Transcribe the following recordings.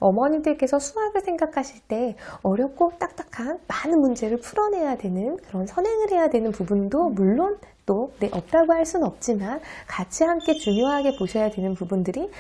어머님들께서 수학을 생각하실 때 어렵고 딱딱한 많은 문제를 풀어내야 되는 그런 선행을 해야 되는 부분도 물론 또 없다고 할 수는 없지만 같이 함께 중요하게 보셔야 되는 부분들이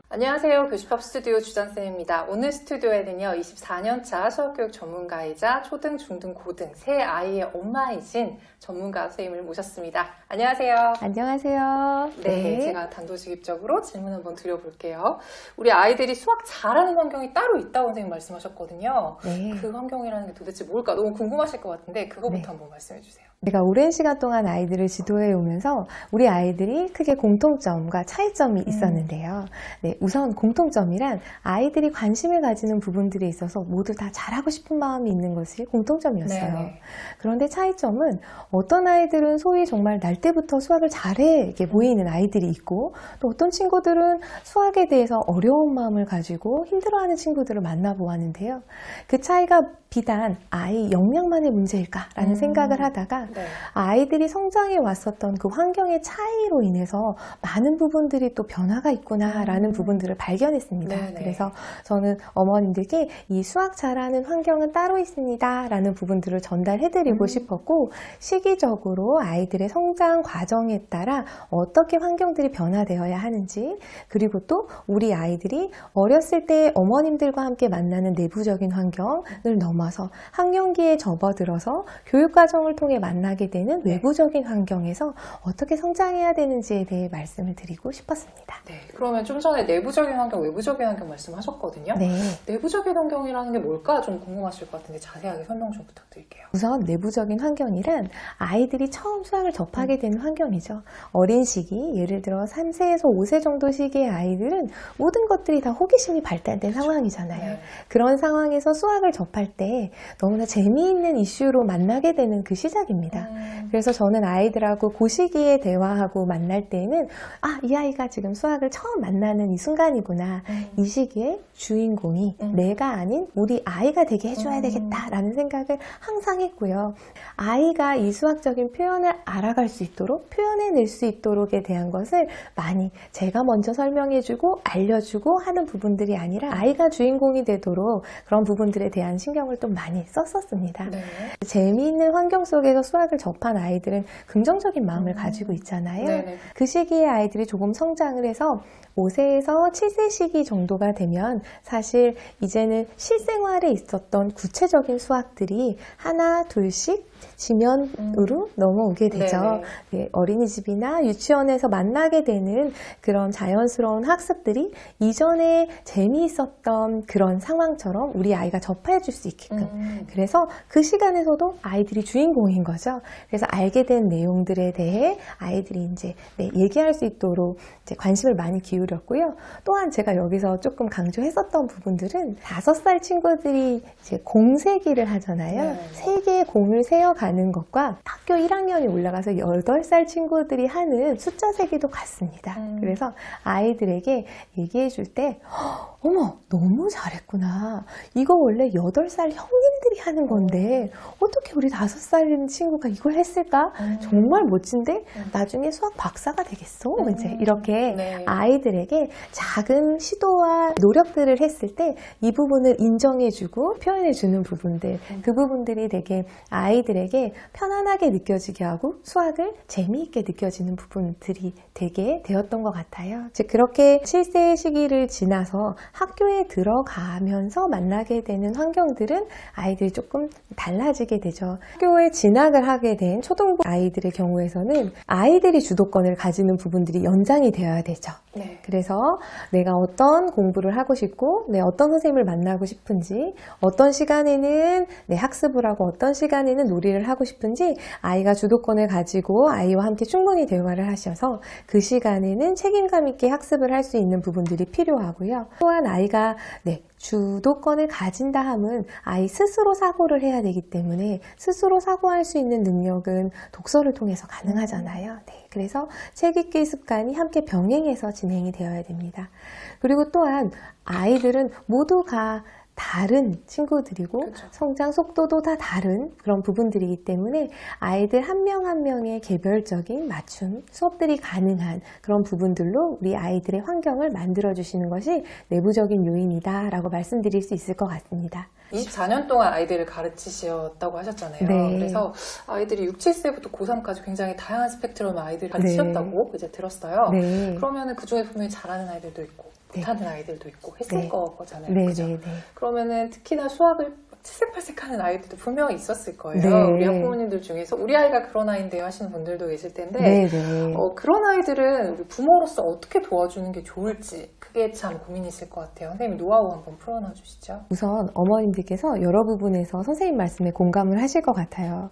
안녕하세요. 교집합 스튜디오 주전쌤입니다. 오늘 스튜디오에는요, 24년차 수학교육 전문가이자 초등, 중등, 고등 세 아이의 엄마이신 전문가 선생님을 모셨습니다. 안녕하세요. 안녕하세요. 네, 제가 단도직입적으로 질문 한번 드려볼게요. 우리 아이들이 수학 잘하는 환경이 따로 있다고 선생님 말씀하셨거든요. 네. 그 환경이라는 게 도대체 뭘까? 너무 궁금하실 것 같은데 그거부터 한번 말씀해 주세요. 제가 오랜 시간 동안 아이들을 지도해 오면서 우리 아이들이 크게 공통점과 차이점이 있었는데요. 네, 우선 공통점이란 아이들이 관심을 가지는 부분들에 있어서 모두 다 잘하고 싶은 마음이 있는 것이 공통점이었어요. 네네. 그런데 차이점은 어떤 아이들은 소위 정말 날 때부터 수학을 잘해 이렇게 보이는 아이들이 있고 또 어떤 친구들은 수학에 대해서 어려운 마음을 가지고 힘들어하는 친구들을 만나보았는데요. 그 차이가 비단 아이 역량만의 문제일까라는 생각을 하다가 네. 아이들이 성장해 왔었던 그 환경의 차이로 인해서 많은 부분들이 또 변화가 있구나라는 부분들을 발견했습니다. 네네. 그래서 저는 어머님들께 이 수학 잘하는 환경은 따로 있습니다 라는 부분들을 전달해드리고 싶었고 시기적으로 아이들의 성장 과정에 따라 어떻게 환경들이 변화되어야 하는지 그리고 또 우리 아이들이 어렸을 때 어머님들과 함께 만나는 내부적인 환경을 넘어서 학령기에 접어들어서 교육과정을 통해 만나게 되는 외부적인 환경에서 어떻게 성장해야 되는지에 대해 말씀을 드리고 싶었습니다. 네, 그러면 좀 전에 내부적인 환경, 외부적인 환경 말씀하셨거든요. 네. 내부적인 환경이라는 게 뭘까 좀 궁금하실 것 같은데 자세하게 설명 좀 부탁드릴게요. 우선 내부적인 환경이란 아이들이 처음 수학을 접하게 되는 환경이죠. 어린 시기, 예를 들어 3세에서 5세 정도 시기의 아이들은 모든 것들이 다 호기심이 발달된 상황이잖아요. 네. 그런 상황에서 수학을 접할 때 너무나 재미있는 이슈로 만나게 되는 그 시작입니다. 그래서 저는 아이들하고 그 시기에 대화하고 만날 때에는 이 아이가 지금 수학을 처음 만나는 이 순간이구나. 이 시기에 주인공이 내가 아닌 우리 아이가 되게 해줘야 되겠다라는 생각을 항상 했고요. 아이가 이 수학적인 표현을 알아갈 수 있도록 표현해낼 수 있도록에 대한 것을 많이 제가 먼저 설명해주고 알려주고 하는 부분들이 아니라 아이가 주인공이 되도록 그런 부분들에 대한 신경을 좀 많이 썼었습니다. 네. 재미있는 환경 속에서 수학을 접한 아이들은 긍정적인 마음을 가지고 있잖아요. 네네. 그 시기에 아이들이 조금 성장을 해서 5세에서 7세 시기 정도가 되면 사실 이제는 실생활에 있었던 구체적인 수학들이 하나 둘씩 지면으로 넘어오게 되죠. 네, 어린이집이나 유치원에서 만나게 되는 그런 자연스러운 학습들이 이전에 재미있었던 그런 상황처럼 우리 아이가 접해줄 수 있게끔 그래서 그 시간에서도 아이들이 주인공인 거죠. 그래서 알게 된 내용들에 대해 아이들이 이제 얘기할 수 있도록 이제 관심을 많이 기울였고요. 또한 제가 여기서 조금 강조했었던 부분들은 5살 친구들이 이제 공세기를 하잖아요. 네. 세 개의 공을 세어가는 것과 학교 1학년이 올라가서 8살 친구들이 하는 숫자 세기도 같습니다. 그래서 아이들에게 얘기해 줄 때 어머 너무 잘했구나. 이거 원래 8살 형님들이 하는 건데 어떻게 우리 5살 친구가 이걸 했을까? 정말 멋진데 나중에 수학 박사가 되겠어. 이제 이렇게 네. 아이들에게 작은 시도와 노력들을 했을 때 이 부분을 인정해주고 표현해주는 부분들 그 부분들이 되게 아이들에게 편안하게 느껴지게 하고 수학을 재미있게 느껴지는 부분들이 되게 되었던 것 같아요. 즉 그렇게 7세 시기를 지나서 학교에 들어가면서 만나게 되는 환경들은 아이들이 조금 달라지게 되죠. 학교에 진학을 하게 된 초등부 아이들의 경우에서는 아이들이 주도권을 가지는 부분들이 연장이 되어야 되죠. 네. 그래서 내가 어떤 공부를 하고 싶고 어떤 선생님을 만나고 싶은지 어떤 시간에는 학습을 하고 어떤 시간에는 놀이를 하고 싶은지 아이가 주도권을 가지고 아이와 함께 충분히 대화를 하셔서 그 시간에는 책임감 있게 학습을 할 수 있는 부분들이 필요하고요. 또한 아이가 주도권을 가진다 함은 아이 스스로 사고를 해야 되기 때문에 스스로 사고할 수 있는 능력은 독서를 통해서 가능하잖아요. 그래서 책 읽기 습관이 함께 병행해서 진행이 되어야 됩니다. 그리고 또한 아이들은 모두가 다른 친구들이고 그쵸. 성장 속도도 다 다른 그런 부분들이기 때문에 아이들 한 명 한 명의 개별적인 맞춤 수업들이 가능한 그런 부분들로 우리 아이들의 환경을 만들어주시는 것이 내부적인 요인이다라고 말씀드릴 수 있을 것 같습니다. 24년 동안 아이들을 가르치셨다고 하셨잖아요. 네. 그래서 아이들이 6, 7세부터 고3까지 굉장히 다양한 스펙트럼의 아이들을 가르치셨다고 이제 들었어요. 네. 그러면은 그 중에 분명히 잘하는 아이들도 있고 네. 못하는 아이들도 있고 했을 네. 거잖아요. 네, 그죠? 네, 네. 그러면은 특히나 수학을 칠색팔색하는 아이들도 분명히 있었을 거예요. 네. 우리 학부모님들 중에서 우리 아이가 그런 아이인데요 하시는 분들도 계실 텐데 네, 네. 그런 아이들은 우리 부모로서 어떻게 도와주는 게 좋을지 그게 참 고민이실 것 같아요. 선생님 노하우 한번 풀어놔 주시죠. 우선 어머님들께서 여러 부분에서 선생님 말씀에 공감을 하실 것 같아요.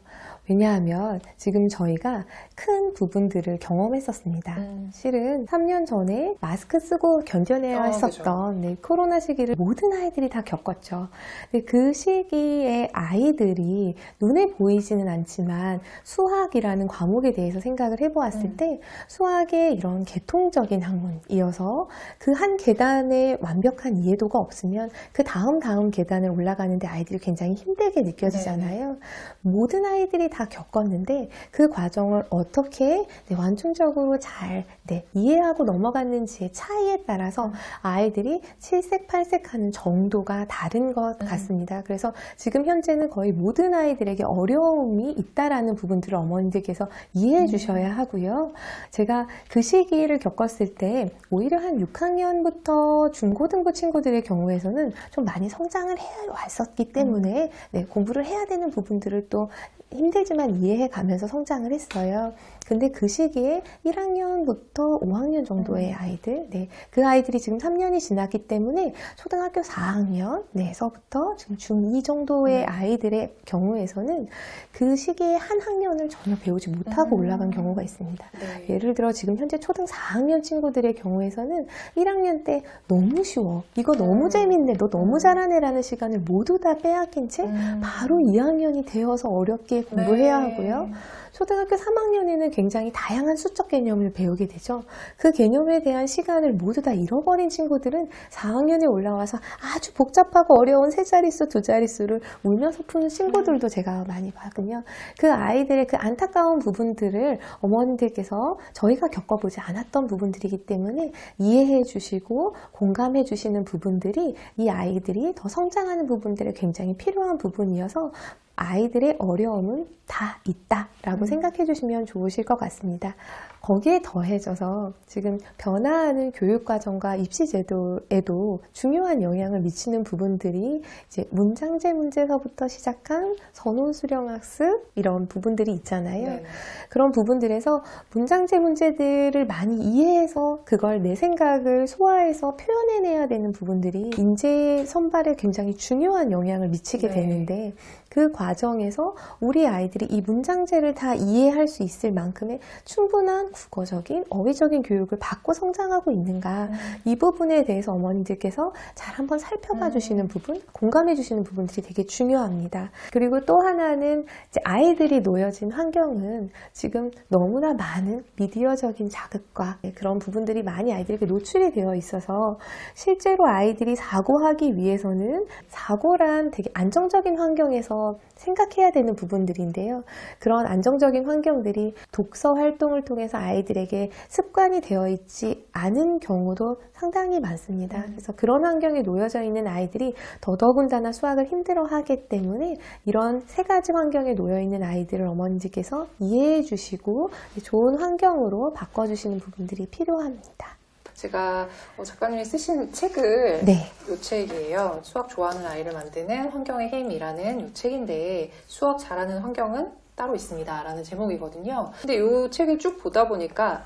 왜냐하면 지금 저희가 큰 부분들을 경험했었습니다. 실은 3년 전에 마스크 쓰고 견뎌내야 했었던 네, 코로나 시기를 모든 아이들이 다 겪었죠. 근데 그 시기에 아이들이 눈에 보이지는 않지만 수학이라는 과목에 대해서 생각을 해보았을 때 수학의 이런 계통적인 학문이어서 그 한 계단에 완벽한 이해도가 없으면 그 다음 계단을 올라가는데 아이들이 굉장히 힘들게 느껴지잖아요. 네. 모든 아이들이 다 겪었는데 그 과정을 어떻게 완충적으로 잘 이해하고 넘어갔는지의 차이에 따라서 아이들이 칠색팔색하는 정도가 다른 것 같습니다. 그래서 지금 현재는 거의 모든 아이들에게 어려움이 있다라는 부분들을 어머님들께서 이해해 주셔야 하고요. 제가 그 시기를 겪었을 때 오히려 한 6학년부터 중고등부 친구들의 경우에서는 좀 많이 성장을 해왔었기 때문에 공부를 해야 되는 부분들을 또 힘들지만 이해해 가면서 성장을 했어요. 근데 그 시기에 1학년부터 5학년 정도의 아이들, 그 아이들이 지금 3년이 지났기 때문에 초등학교 4학년에서부터 지금 중2 정도의 아이들의 경우에서는 그 시기에 한 학년을 전혀 배우지 못하고 올라간 경우가 있습니다. 네. 예를 들어 지금 현재 초등 4학년 친구들의 경우에서는 1학년 때 너무 쉬워, 이거 너무 재밌네, 너 너무 잘하네라는 시간을 모두 다 빼앗긴 채 바로 2학년이 되어서 어렵게 공부해야 하고요. 초등학교 3학년에는 굉장히 다양한 수적 개념을 배우게 되죠. 그 개념에 대한 시간을 모두 다 잃어버린 친구들은 4학년에 올라와서 아주 복잡하고 어려운 세 자릿수, 두 자릿수를 울면서 푸는 친구들도 제가 많이 봤거든요. 그 아이들의 그 안타까운 부분들을 어머님들께서 저희가 겪어보지 않았던 부분들이기 때문에 이해해 주시고 공감해 주시는 부분들이 이 아이들이 더 성장하는 부분들에 굉장히 필요한 부분이어서 아이들의 어려움은 다 있다라고 생각해 주시면 좋으실 것 같습니다. 거기에 더해져서 지금 변화하는 교육과정과 입시제도에도 중요한 영향을 미치는 부분들이 이제 문장제 문제서부터 시작한 선호수령학습 이런 부분들이 있잖아요. 네. 그런 부분들에서 문장제 문제들을 많이 이해해서 그걸 내 생각을 소화해서 표현해내야 되는 부분들이 인재 선발에 굉장히 중요한 영향을 미치게 되는데 그 과정에서 우리 아이들이 이 문장제를 다 이해할 수 있을 만큼의 충분한 국어적인, 어휘적인 교육을 받고 성장하고 있는가 이 부분에 대해서 어머님들께서 잘 한번 살펴봐 주시는 부분, 공감해 주시는 부분들이 되게 중요합니다. 그리고 또 하나는 이제 아이들이 놓여진 환경은 지금 너무나 많은 미디어적인 자극과 그런 부분들이 많이 아이들에게 노출이 되어 있어서 실제로 아이들이 사고하기 위해서는 사고란 되게 안정적인 환경에서 생각해야 되는 부분들인데요. 그런 안정적인 환경들이 독서 활동을 통해서 아이들에게 습관이 되어 있지 않은 경우도 상당히 많습니다. 그래서 그런 환경에 놓여져 있는 아이들이 더더군다나 수학을 힘들어하기 때문에 이런 세 가지 환경에 놓여 있는 아이들을 어머니들께서 이해해 주시고 좋은 환경으로 바꿔주시는 부분들이 필요합니다. 제가 작가님이 쓰신 책을 네. 이 책이에요. 수학 좋아하는 아이를 만드는 환경의 힘이라는 이 책인데 수학 잘하는 환경은 따로 있습니다 라는 제목이거든요. 근데 이 책을 쭉 보다 보니까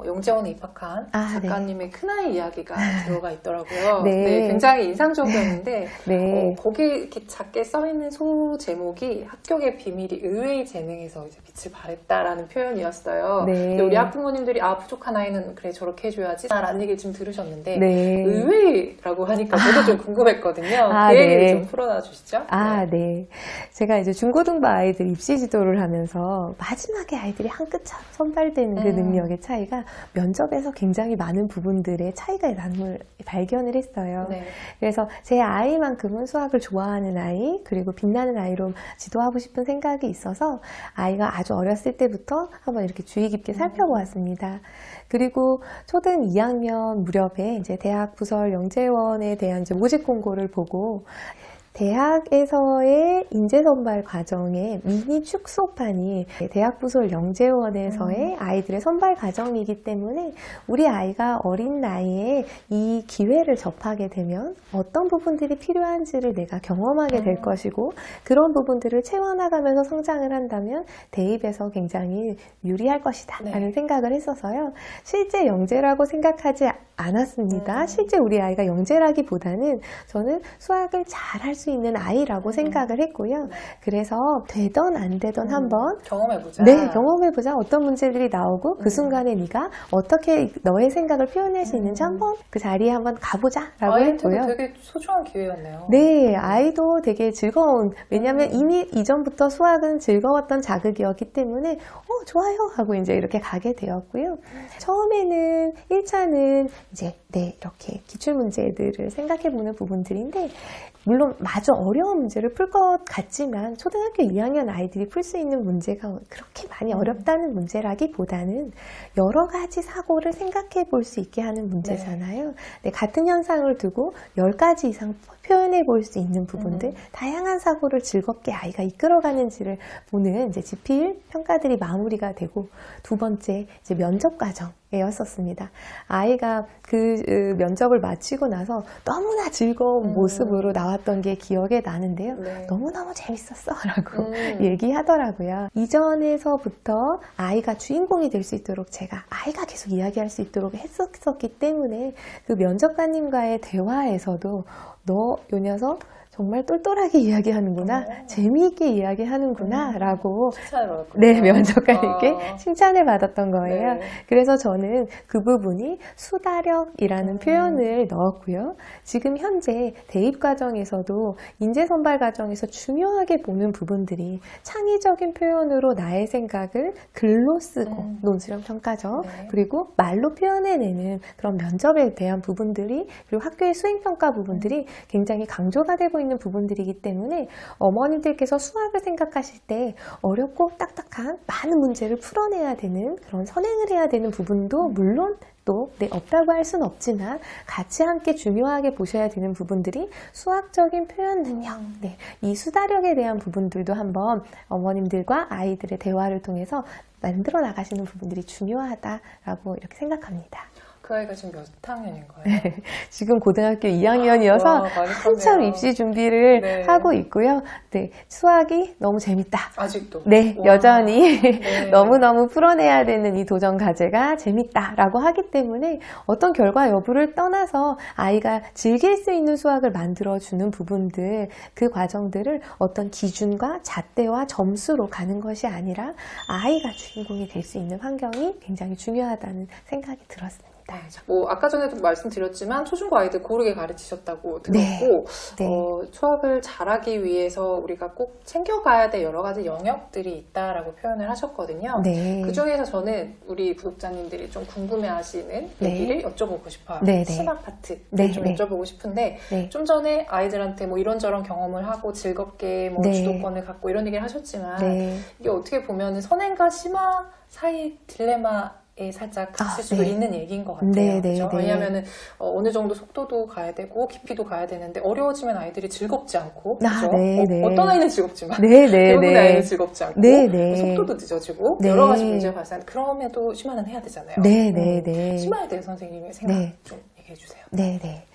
영재원에 입학한 작가님의 큰아이 이야기가 들어가 있더라고요. 네. 굉장히 인상적이었는데 네. 거기 이렇게 작게 써있는 소 제목이 합격의 비밀이 의외의 재능에서 이제 빛을 발했다라는 표현이었어요. 네. 근데 우리 학부모님들이 부족한 아이는 그래 저렇게 해줘야지 라는 얘기를 지금 들으셨는데 네. 의외라고 하니까 저도 좀 궁금했거든요. 그 얘기를 좀 풀어놔 주시죠. 네. 제가 이제 중고등부 아이들 입시 지도를 공부를 하면서 마지막에 아이들이 한 끗차로 선발되는 그 능력의 차이가 면접에서 굉장히 많은 부분들의 차이가 나는 걸 발견을 했어요. 네. 그래서 제 아이만큼은 수학을 좋아하는 아이, 그리고 빛나는 아이로 지도하고 싶은 생각이 있어서 아이가 아주 어렸을 때부터 한번 이렇게 주의 깊게 살펴보았습니다. 그리고 초등 2학년 무렵에 이제 대학 부설 영재원에 대한 이제 모집 공고를 보고 대학에서의 인재선발 과정의 미니 축소판이 대학 부설 영재원에서의 아이들의 선발 과정이기 때문에 우리 아이가 어린 나이에 이 기회를 접하게 되면 어떤 부분들이 필요한지를 내가 경험하게 될 것이고 그런 부분들을 채워나가면서 성장을 한다면 대입에서 굉장히 유리할 것이다 라는 생각을 했어서요. 실제 영재라고 생각하지 않았습니다. 실제 우리 아이가 영재라기보다는 저는 수학을 잘할 수 있는 아이라고 생각을 했고요. 그래서 되던 안 되던 한번 경험해보자. 네, 경험해보자. 어떤 문제들이 나오고 그 순간에 네가 어떻게 너의 생각을 표현할 수 있는지 한번 그 자리에 한번 가보자 라고 했고요. 아이한테도 되게 소중한 기회였네요. 네, 아이도 되게 즐거운, 왜냐면 이미 이전부터 수학은 즐거웠던 자극이었기 때문에 좋아요 하고 이제 이렇게 가게 되었고요. 처음에는 1차는 이제 이렇게 기출문제들을 생각해보는 부분들인데 물론 마저 어려운 문제를 풀 것 같지만 초등학교 2학년 아이들이 풀 수 있는 문제가 그렇게 많이 어렵다는 문제라기보다는 여러 가지 사고를 생각해 볼 수 있게 하는 문제잖아요. 네, 같은 현상을 두고 10가지 이상 표현해 볼 수 있는 부분들, 다양한 사고를 즐겁게 아이가 이끌어가는지를 보는 이제 지필 평가들이 마무리가 되고 두 번째 이제 면접 과정이었었습니다. 아이가 그 면접을 마치고 나서 너무나 즐거운 모습으로 나왔던 게 기억에 나는데요. 네. 너무너무 재밌었어 라고 얘기하더라고요. 이전에서부터 아이가 주인공이 될 수 있도록 제가 아이가 계속 이야기할 수 있도록 했었기 때문에 그 면접관님과의 대화에서도 너 요 녀석 정말 똘똘하게 이야기하는구나, 재미있게 이야기하는구나 라고 칭찬을 받았군요. 네, 면접관님께 칭찬을 받았던 거예요. 네. 그래서 저는 그 부분이 수다력이라는 표현을 넣었고요. 지금 현재 대입 과정에서도 인재 선발 과정에서 중요하게 보는 부분들이 창의적인 표현으로 나의 생각을 글로 쓰고 논술형 평가죠. 네. 그리고 말로 표현해내는 그런 면접에 대한 부분들이 그리고 학교의 수행평가 부분들이 굉장히 강조가 되고 있는 부분들이기 때문에 어머님들께서 수학을 생각하실 때 어렵고 딱딱한 많은 문제를 풀어내야 되는 그런 선행을 해야 되는 부분도 물론 또 없다고 할 수는 없지만 같이 함께 중요하게 보셔야 되는 부분들이 수학적인 표현 능력, 이 수다력에 대한 부분들도 한번 어머님들과 아이들의 대화를 통해서 만들어 나가시는 부분들이 중요하다라고 이렇게 생각합니다. 그 아이가 지금 몇 학년인 거예요? 지금 고등학교 2학년이어서 와, 많이 한참 컸네요. 입시 준비를 네. 하고 있고요. 네, 수학이 너무 재밌다. 아직도? 네, 와. 여전히 네. 너무너무 풀어내야 되는 이 도전 과제가 재밌다라고 하기 때문에 어떤 결과 여부를 떠나서 아이가 즐길 수 있는 수학을 만들어주는 부분들, 그 과정들을 어떤 기준과 잣대와 점수로 가는 것이 아니라 아이가 주인공이 될 수 있는 환경이 굉장히 중요하다는 생각이 들었습니다. 네, 뭐 아까 전에도 말씀드렸지만 초중고 아이들 고르게 가르치셨다고 들었고 네. 수학을 잘하기 위해서 우리가 꼭 챙겨가야 될 여러 가지 영역들이 있다라고 표현을 하셨거든요. 네. 그 중에서 저는 우리 구독자님들이 좀 궁금해하시는 얘기를 여쭤보고 싶어요. 네, 네. 심화 파트 네, 좀 네. 여쭤보고 싶은데 네. 좀 전에 아이들한테 뭐 이런저런 경험을 하고 즐겁게 뭐 네. 주도권을 갖고 이런 얘기를 하셨지만 네. 이게 어떻게 보면 선행과 심화 사이 딜레마에 살짝 갇힐 수도 네. 있는 얘기인 것 같아요. 네, 네, 그렇죠? 네. 왜냐하면은 어느 정도 속도도 가야 되고 깊이도 가야 되는데 어려워지면 아이들이 즐겁지 않고 그렇죠? 네, 네. 어떤 아이는 즐겁지만 네, 네, 대부분의 네. 아이는 즐겁지 않고 네, 네. 속도도 늦어지고 네. 여러 가지 문제가 발생. 그럼에도 심화는 해야 되잖아요. 네, 네, 네. 심화에 대해 선생님의 생각 네. 좀 얘기해 주세요. 네, 네.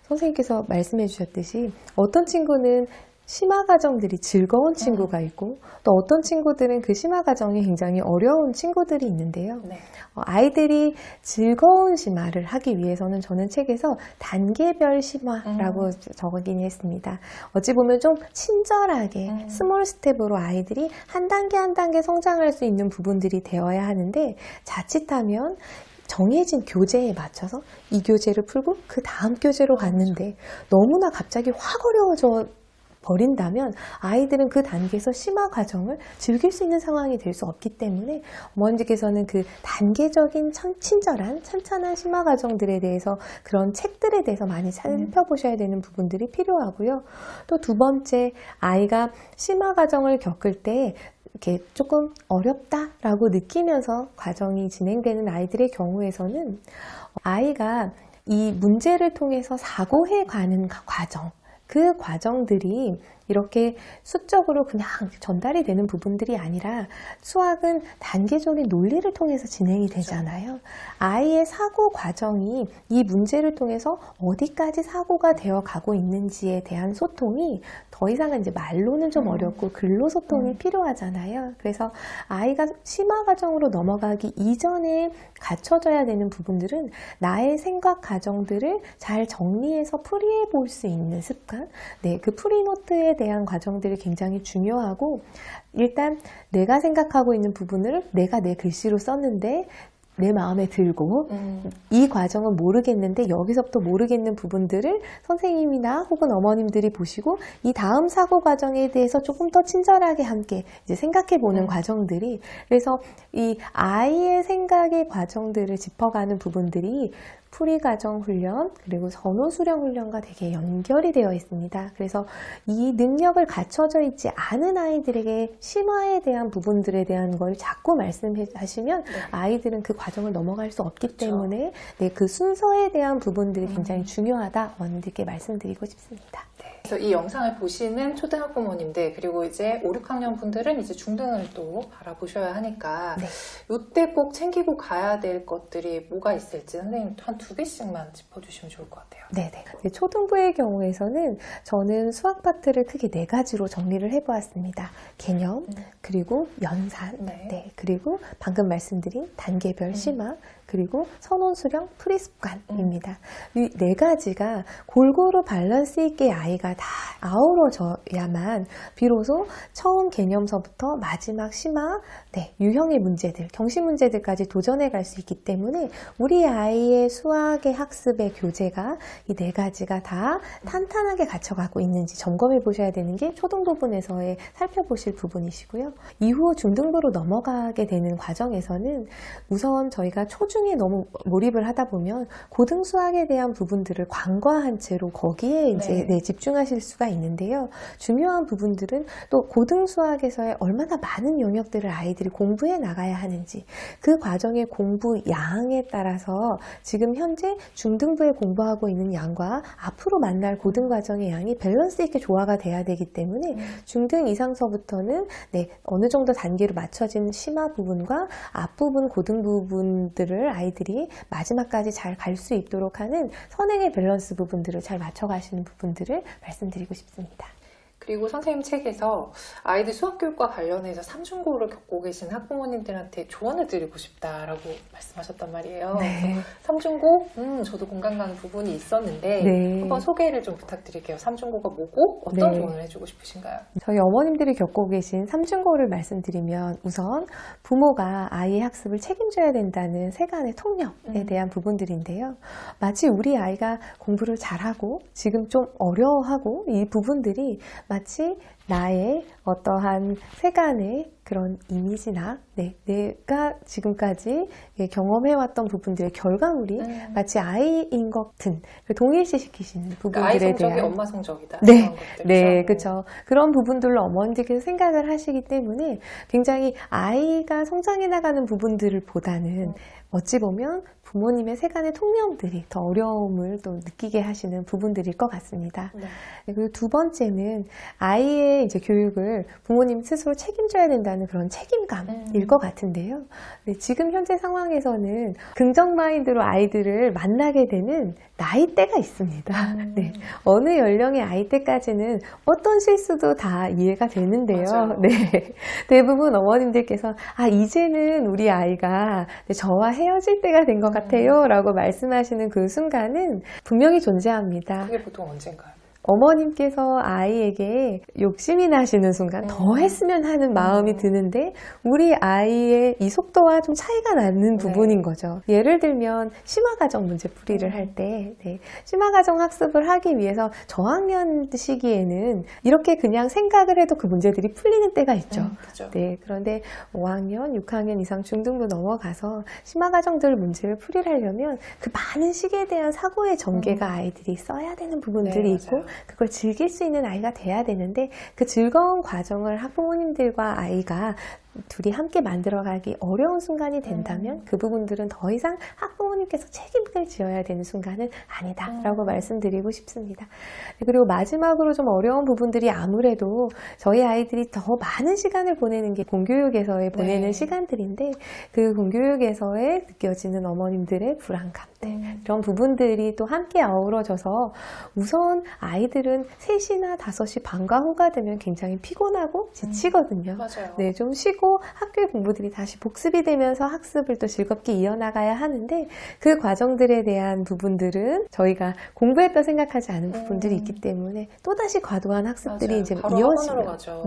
선생님께서 말씀해 주셨듯이 어떤 친구는 심화 과정들이 즐거운 친구가 있고 또 어떤 친구들은 그 심화 과정이 굉장히 어려운 친구들이 있는데요. 네. 아이들이 즐거운 심화를 하기 위해서는 저는 책에서 단계별 심화라고 적긴 했습니다. 어찌 보면 좀 친절하게 스몰 스텝으로 아이들이 한 단계 한 단계 성장할 수 있는 부분들이 되어야 하는데 자칫하면 정해진 교재에 맞춰서 이 교재를 풀고 그 다음 교재로 갔는데 너무나 갑자기 확 어려워져 버린다면 아이들은 그 단계에서 심화 과정을 즐길 수 있는 상황이 될 수 없기 때문에 어머니께서는 그 단계적인 친절한 찬찬한 심화 과정들에 대해서 그런 책들에 대해서 많이 살펴보셔야 되는 부분들이 필요하고요. 또 두 번째, 아이가 심화 과정을 겪을 때 이렇게 조금 어렵다라고 느끼면서 과정이 진행되는 아이들의 경우에서는 아이가 이 문제를 통해서 사고해 가는 과정, 그 과정들이 이렇게 수적으로 그냥 전달이 되는 부분들이 아니라 수학은 단계적인 논리를 통해서 진행이 되잖아요. 아이의 사고 과정이 이 문제를 통해서 어디까지 사고가 되어 가고 있는지에 대한 소통이 더 이상은 이제 말로는 좀 어렵고 글로 소통이 필요하잖아요. 그래서 아이가 심화 과정으로 넘어가기 이전에 갖춰져야 되는 부분들은 나의 생각 과정들을 잘 정리해서 풀이해 볼 수 있는 습관, 네, 그 풀이노트에 대한 과정들이 굉장히 중요하고, 일단 내가 생각하고 있는 부분을 내가 내 글씨로 썼는데 내 마음에 들고 이 과정은 모르겠는데 여기서부터 모르겠는 부분들을 선생님이나 혹은 어머님들이 보시고 이 다음 사고 과정에 대해서 조금 더 친절하게 함께 이제 생각해 보는 과정들이, 그래서 이 아이의 생각의 과정들을 짚어가는 부분들이 풀이과정 훈련 그리고 선호 수령 훈련과 되게 연결이 되어 있습니다. 그래서 이 능력을 갖춰져 있지 않은 아이들에게 심화에 대한 부분들에 대한 걸 자꾸 말씀하시면 아이들은 그 과정을 넘어갈 수 없기 때문에 네, 그 순서에 대한 부분들이 굉장히 중요하다 어머님들께 말씀드리고 싶습니다. 그래서 이 영상을 보시는 초등학부모님들 그리고 이제 5, 6학년 분들은 이제 중등을 또 바라보셔야 하니까 이때 꼭 챙기고 가야 될 것들이 뭐가 있을지 선생님 한 2개씩만 짚어주시면 좋을 것 같아요. 네네. 초등부의 경우에서는 저는 수학 파트를 크게 4가지로 정리를 해보았습니다. 개념, 그리고 연산, 네, 그리고 방금 말씀드린 단계별 심화, 그리고 선원 수령, 풀이 습관입니다. 이 4가지가 골고루 밸런스 있게 아이가 다 아우러져야만 비로소 처음 개념서부터 마지막 심화, 네, 유형의 문제들, 경시 문제들까지 도전해 갈 수 있기 때문에 우리 아이의 수학의 학습의 교재가 이 4가지가 다 탄탄하게 갖춰가고 있는지 점검해 보셔야 되는 게 초등 부분에서의 살펴보실 부분이시고요. 이후 중등부로 넘어가게 되는 과정에서는 우선 저희가 초중에 너무 몰입을 하다 보면 고등 수학에 대한 부분들을 관과한 채로 거기에 이제 집중하실 수가 있는데요. 중요한 부분들은 또 고등 수학에서의 얼마나 많은 영역들을 아이들이 공부해 나가야 하는지, 그 과정의 공부 양에 따라서 지금 현재 중등부에 공부하고 있는 양과 앞으로 만날 고등 과정의 양이 밸런스 있게 조화가 돼야 되기 때문에 중등 이상서부터는 네, 어느 정도 단계로 맞춰진 심화 부분과 앞부분 고등 부분들을 아이들이 마지막까지 잘 갈 수 있도록 하는 선행의 밸런스 부분들을 잘 맞춰가시는 부분들을 말씀드리고 싶습니다. 그리고 선생님 책에서 아이들 수학교육과 관련해서 삼중고를 겪고 계신 학부모님들한테 조언을 드리고 싶다라고 말씀하셨단 말이에요. 네. 삼중고, 저도 공감 가는 부분이 있었는데 한번 소개를 좀 부탁드릴게요. 삼중고가 뭐고 어떤 조언을 해주고 싶으신가요? 저희 어머님들이 겪고 계신 삼중고를 말씀드리면 우선 부모가 아이의 학습을 책임져야 된다는 세간의 통념에 대한 부분들인데요. 마치 우리 아이가 공부를 잘하고 지금 좀 어려워하고 이 부분들이 마치 나의 어떠한 세간의 그런 이미지나 내가 지금까지 경험해왔던 부분들의 결과물이 마치 아이인 것 같은 동일시시키시는 부분들에 아이 성적이 대한 엄마 성적이다. 네, 그렇죠. 그런 부분들로 어머니들께서 생각을 하시기 때문에 굉장히 아이가 성장해 나가는 부분들을 보다는 어찌 보면 부모님의 세간의 통념들이 더 어려움을 또 느끼게 하시는 부분들일 것 같습니다. 그리고 두 번째는 아이의 이제 교육을 부모님 스스로 책임져야 된다는 그런 책임감일 것 같은데요. 네, 지금 현재 상황에서는 긍정 마인드로 아이들을 만나게 되는 나이대가 있습니다. 네, 어느 연령의 아이 때까지는 어떤 실수도 다 이해가 되는데요. 네, 대부분 어머님들께서 이제는 우리 아이가 저와 헤어질 때가 된 것 같아요 라고 말씀하시는 그 순간은 분명히 존재합니다. 그게 보통 언젠가요? 어머님께서 아이에게 욕심이 나시는 순간 더 했으면 하는 마음이 드는데 우리 아이의 이 속도와 좀 차이가 나는 부분인 거죠. 예를 들면 심화과정 문제풀이를 할 때 심화과정 학습을 하기 위해서 저학년 시기에는 이렇게 그냥 생각을 해도 그 문제들이 풀리는 때가 있죠. 그렇죠. 그런데 5학년, 6학년 이상 중등부 넘어가서 심화과정들 문제를 풀이를 하려면 그 많은 시기에 대한 사고의 전개가 아이들이 써야 되는 부분들이 있고 맞아요. 그걸 즐길 수 있는 아이가 돼야 되는데 그 즐거운 과정을 학부모님들과 아이가 둘이 함께 만들어가기 어려운 순간이 된다면 그 부분들은 더 이상 학부모님께서 책임을 지어야 되는 순간은 아니다라고 말씀드리고 싶습니다. 그리고 마지막으로 좀 어려운 부분들이 아무래도 저희 아이들이 더 많은 시간을 보내는 게 공교육에서의 보내는 시간들인데 그 공교육에서의 느껴지는 어머님들의 불안감들 이런 부분들이 또 함께 어우러져서 우선 아이들은 3시나 5시 반과 후가 되면 굉장히 피곤하고 지치거든요. 맞아요. 좀 쉬고 학교의 공부들이 다시 복습이 되면서 학습을 또 즐겁게 이어나가야 하는데 그 과정들에 대한 부분들은 저희가 공부했다 생각하지 않은 부분들이 있기 때문에 또다시 과도한 학습들이 맞아요. 이제 바로 학원으로 이어지면 가죠.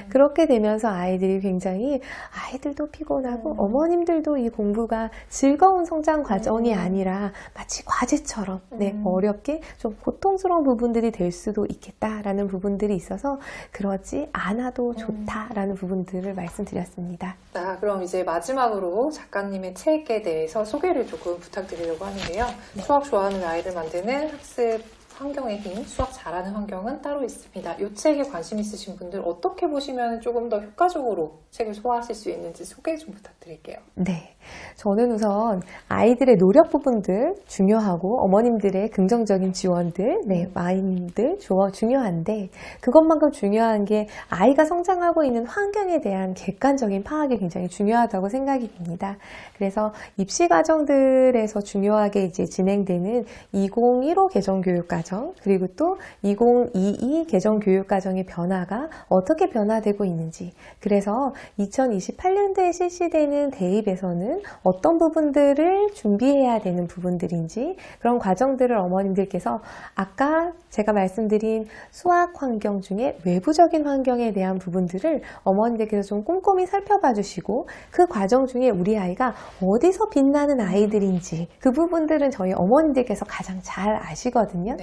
그렇게 되면서 아이들이 굉장히 아이들도 피곤하고 어머님들도 이 공부가 즐거운 성장 과정이 아니라 마치 과제처럼 어렵게 좀 고통스러운 부분들이 될 수도 있겠다라는 부분들이 있어서 그러지 않아도 좋다라는 부분들을 말씀드렸습니다. 자, 그럼 이제 마지막으로 작가님의 책에 대해서 소개를 조금 부탁드리려고 하는데요. 수학 좋아하는 아이를 만드는 학습 환경의 힘, 수학 잘하는 환경은 따로 있습니다. 이 책에 관심 있으신 분들 어떻게 보시면 조금 더 효과적으로 책을 소화하실 수 있는지 소개 좀 부탁드릴게요. 네. 저는 우선 아이들의 노력 부분들 중요하고 어머님들의 긍정적인 지원들, 마음들 중요한데 그것만큼 중요한 게 아이가 성장하고 있는 환경에 대한 객관적인 파악이 굉장히 중요하다고 생각이 듭니다. 그래서 입시 과정들에서 중요하게 이제 진행되는 2015 개정교육과정 그리고 또 2022 개정교육과정의 변화가 어떻게 변화되고 있는지 그래서 2028년도에 실시되는 대입에서는 어떤 부분들을 준비해야 되는 부분들인지 그런 과정들을 어머님들께서 아까 제가 말씀드린 수학 환경 중에 외부적인 환경에 대한 부분들을 어머님들께서 좀 꼼꼼히 살펴봐 주시고 그 과정 중에 우리 아이가 어디서 빛나는 아이들인지 그 부분들은 저희 어머님들께서 가장 잘 아시거든요.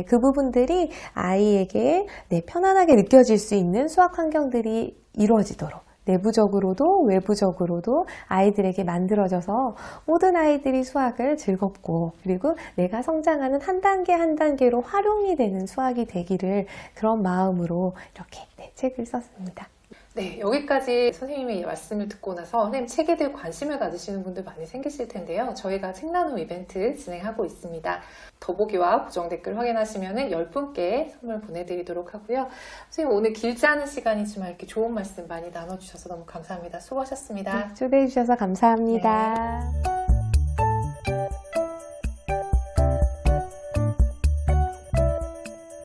그 부분들이 아이에게 편안하게 느껴질 수 있는 수학 환경들이 이루어지도록 내부적으로도 외부적으로도 아이들에게 만들어져서 모든 아이들이 수학을 즐겁고 그리고 내가 성장하는 한 단계 한 단계로 활용이 되는 수학이 되기를 그런 마음으로 이렇게 책을 썼습니다. 네, 여기까지 선생님의 말씀을 듣고 나서 선생님 책에 대해 관심을 가지시는 분들 많이 생기실 텐데요. 저희가 책 나눔 이벤트 진행하고 있습니다. 더보기와 고정 댓글 확인하시면 10분께 선물 보내드리도록 하고요. 선생님 오늘 길지 않은 시간이지만 이렇게 좋은 말씀 많이 나눠주셔서 너무 감사합니다. 수고하셨습니다. 초대해 주셔서 감사합니다.